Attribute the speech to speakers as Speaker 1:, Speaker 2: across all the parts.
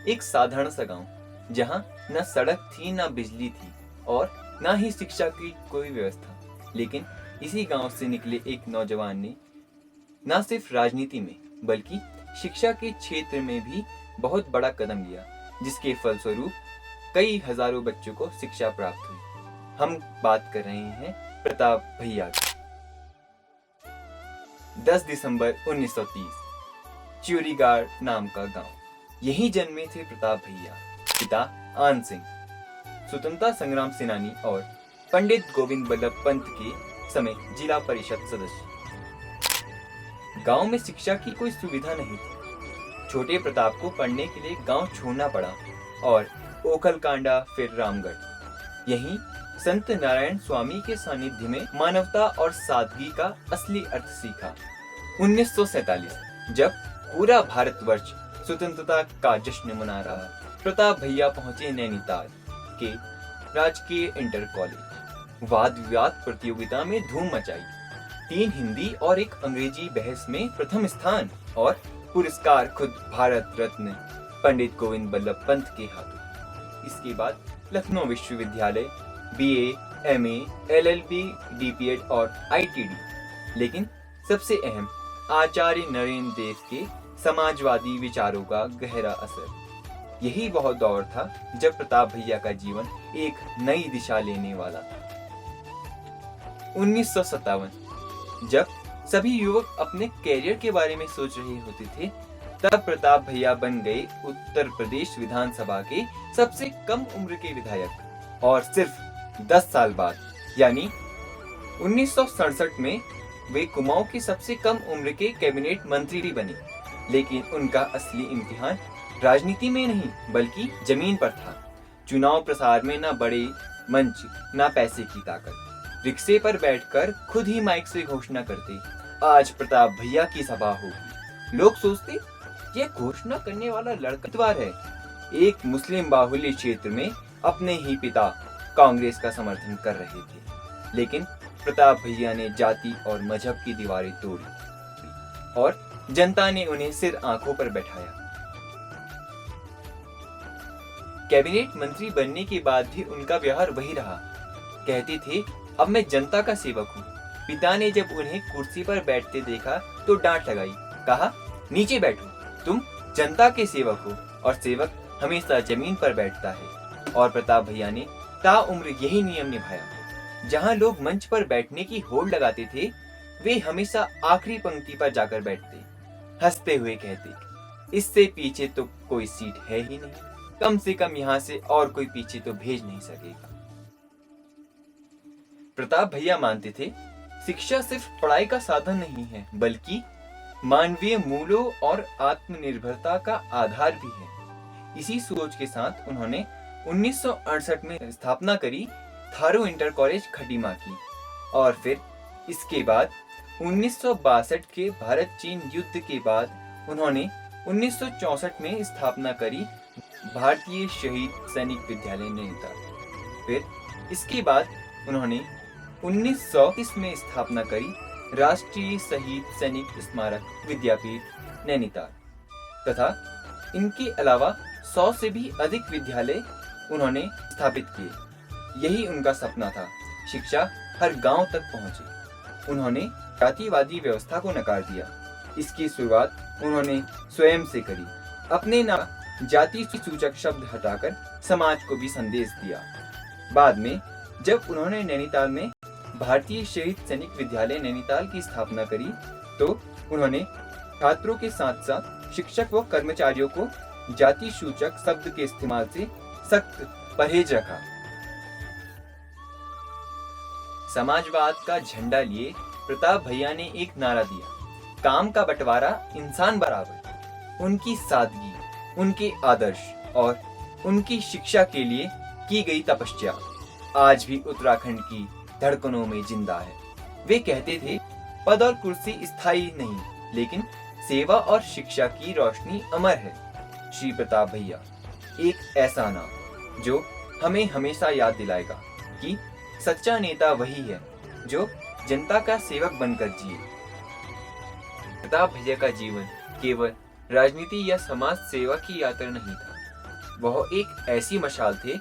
Speaker 1: एक साधारण सा गांव, जहां न सड़क थी, न बिजली थी और न ही शिक्षा की कोई व्यवस्था। लेकिन इसी गांव से निकले एक नौजवान ने न सिर्फ राजनीति में बल्कि शिक्षा के क्षेत्र में भी बहुत बड़ा कदम लिया, जिसके फलस्वरूप कई हजारों बच्चों को शिक्षा प्राप्त हुई। हम बात कर रहे हैं प्रताप भैया की। 10 दिसंबर 1930 च्यूरीगाड़ नाम का गांव, यहीं जन्मे थे प्रताप भैया। पिता आन सिंह स्वतंत्रता संग्राम सेनानी और पंडित गोविंद बल्लभ पंत के समय जिला परिषद सदस्य। गांव में शिक्षा की कोई सुविधा नहीं थी। छोटे प्रताप को पढ़ने के लिए गांव छोड़ना पड़ा और ओखलकांडा, फिर रामगढ़। यहीं संत नारायण स्वामी के सानिध्य में मानवता और सादगी का असली अर्थ सीखा। 1947 जब पूरा भारतवर्ष स्वतंत्रता का जश्न मना रहा, प्रताप भैया पहुंचे नैनीताल के राजकीय इंटर कॉलेज। वाद विवाद प्रतियोगिता में धूम मचाई। 3 हिंदी और 1 अंग्रेजी बहस में प्रथम स्थान और पुरस्कार खुद भारत रत्न पंडित गोविंद बल्लभ पंत के हाथों। इसके बाद लखनऊ विश्वविद्यालय, BA, MA, LLB, DPEd और ITD। लेकिन सबसे अहम आचार्य नरेंद्र देव के समाजवादी विचारों का गहरा असर। यही वह दौर था जब प्रताप भैया का जीवन एक नई दिशा लेने वाला था। 1957 जब सभी युवक अपने कैरियर के बारे में सोच रहे होते थे, तब प्रताप भैया बन गए उत्तर प्रदेश विधानसभा के सबसे कम उम्र के विधायक। और सिर्फ 10 साल बाद यानी 1967 में वे कुमाऊं के सबसे कम उम्र के कैबिनेट मंत्री भी बने। लेकिन उनका असली इम्तिहान राजनीति में नहीं बल्कि जमीन पर था। चुनाव प्रसार में न बड़े मंच, न पैसे की ताकत। रिक्शे पर बैठकर खुद ही माइक से घोषणा करते, आज प्रताप भैया की सभा होगी। लोग सोचते, ये घोषणा करने वाला लड़का है। एक मुस्लिम बाहुल्य क्षेत्र में अपने ही पिता कांग्रेस का समर्थन कर रहे थे। लेकिन प्रताप भैया ने जाति और मजहब की दीवारें तोड़ी और जनता ने उन्हें सिर आंखों पर बैठाया। कैबिनेट मंत्री बनने के बाद भी उनका व्यवहार वही रहा। कहते थे, अब मैं जनता का सेवक हूँ। पिता ने जब उन्हें कुर्सी पर बैठते देखा तो डांट लगाई, कहा, नीचे बैठो, तुम जनता के सेवक हो और सेवक हमेशा जमीन पर बैठता है। और प्रताप भैया ने ताउम्र यही नियम निभाया। जहाँ लोग मंच पर बैठने की होड़ लगाते थे, वे हमेशा आखिरी पंक्ति पर जाकर बैठते, हंसते हुए कहते, इससे पीछे तो कोई सीट है ही नहीं, कम से कम यहाँ से और कोई पीछे तो भेज नहीं सकेगा। प्रताप भैया मानते थे, शिक्षा सिर्फ पढ़ाई का साधन नहीं है बल्कि मानवीय मूल्यों और आत्मनिर्भरता का आधार भी है। इसी सोच के साथ उन्होंने 1968 में स्थापना करी थारू इंटर कॉलेज खटीमा की और फिर इसके बाद 1962 के भारत चीन युद्ध के बाद उन्होंने 1964 में स्थापना करी भारतीय शहीद सैनिक विद्यालय नैनीताल। फिर इसके बाद उन्होंने 1930 में स्थापना करी राष्ट्रीय शहीद सैनिक स्मारक विद्यापीठ नैनीताल तथा इनके अलावा 100 से भी अधिक विद्यालय उन्होंने स्थापित किए। यही उनका सपना था, शिक्षा हर गांव तक पहुंचे। उन्होंने जातिवादी व्यवस्था को नकार दिया। इसकी शुरुआत उन्होंने स्वयं से करी। अपने नाम जाति सूचक शब्द हटाकर समाज को भी संदेश दिया। बाद में जब उन्होंने नैनीताल में भारतीय शहीद सैनिक विद्यालय नैनीताल की स्थापना करी तो उन्होंने छात्रों के साथ साथ शिक्षक व कर्मचारियों को जाति सूचक शब्द के इस्तेमाल से सख्त परहेज रखा। समाजवाद का झंडा लिए प्रताप भैया ने एक नारा दिया, काम का बंटवारा इंसान बराबर। उनकी सादगी, उनके आदर्श और उनकी शिक्षा के लिए की गई तपस्या आज भी उत्तराखंड की धड़कनों में जिंदा है। वे कहते थे, पद और कुर्सी स्थायी नहीं लेकिन सेवा और शिक्षा की रोशनी अमर है। श्री प्रताप भैया एक ऐसा नाम जो हमें हमेशा याद दिलाएगा कि सच्चा नेता वही है जो जनता का सेवक बनकर जिए। प्रताप भैया का जीवन केवल राजनीति या समाज सेवा की यात्रा नहीं था, वह एक ऐसी मशाल थे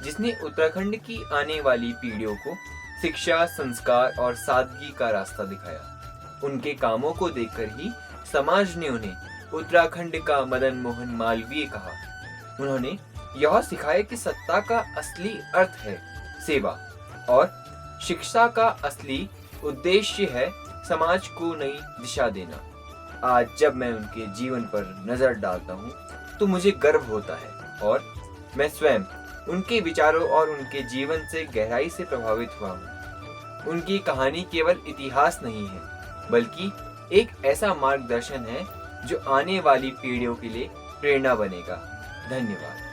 Speaker 1: जिसने उत्तराखंड की आने वाली पीढ़ियों को शिक्षा, संस्कार और सादगी का रास्ता दिखाया। उनके कामों को देखकर ही समाज ने उन्हें उत्तराखंड का मदन मोहन मालवीय कहा। उन्होंने यह सिखाया कि सत्ता का असली अर्थ है सेवा और शिक्षा का असली उद्देश्य है समाज को नई दिशा देना। आज जब मैं उनके जीवन पर नजर डालता हूँ तो मुझे गर्व होता है और मैं स्वयं उनके विचारों और उनके जीवन से गहराई से प्रभावित हुआ हूँ। उनकी कहानी केवल इतिहास नहीं है बल्कि एक ऐसा मार्गदर्शन है जो आने वाली पीढ़ियों के लिए प्रेरणा बनेगा। धन्यवाद।